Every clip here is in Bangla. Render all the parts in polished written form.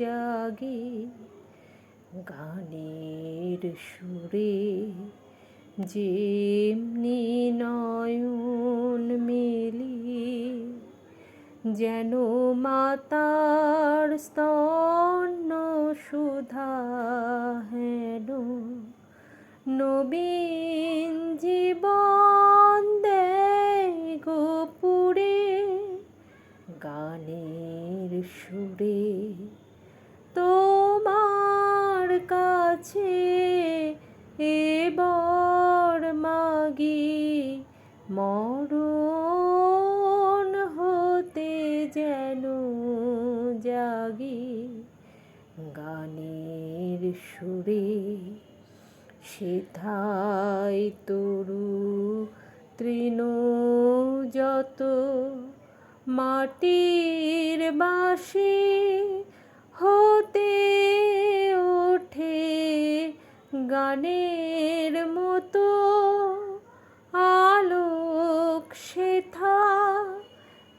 জাগি গানের সুরে, যেমনি নয়ন মেলি যেন মাতার স্তন্য সুধা হেন নবীন জীবন দেয় গোপুরে গানের সুরে। তোমার কাছে এবার মাগি মরণ হতে যেন জাগি গানের সুরে। সেথায় তরু তৃণ যত মাটির বাঁশি হতে ওঠে গানের মতো আলোক সেথা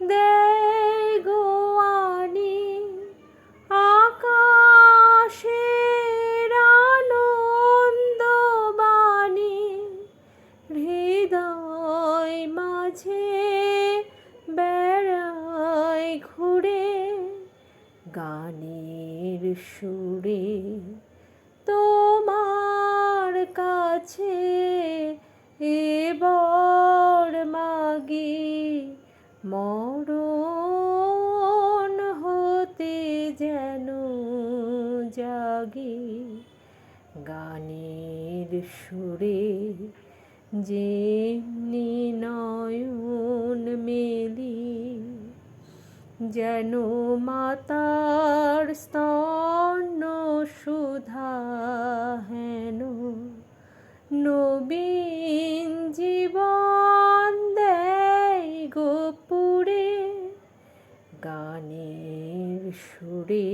দেয় গো আনি আকাশের আনন্দ বাণী হৃদয় মাঝে বেড়ায় ঘুরে গানের সুরে। তোমার কাছে এবার মাগি মরণ হতে যেন জাগি গানের সুরে, যেমনি নয়ন মেলি যেন মাতার স্তন্য সুধা হেন নবীন জীবন দেয় গোপুরে গানের সুরে।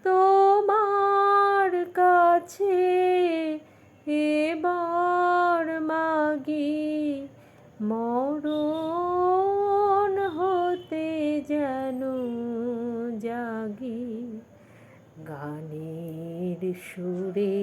তোমার কাছে এবার মাগি মরণ হতে যেন জাগি গানের সুরে।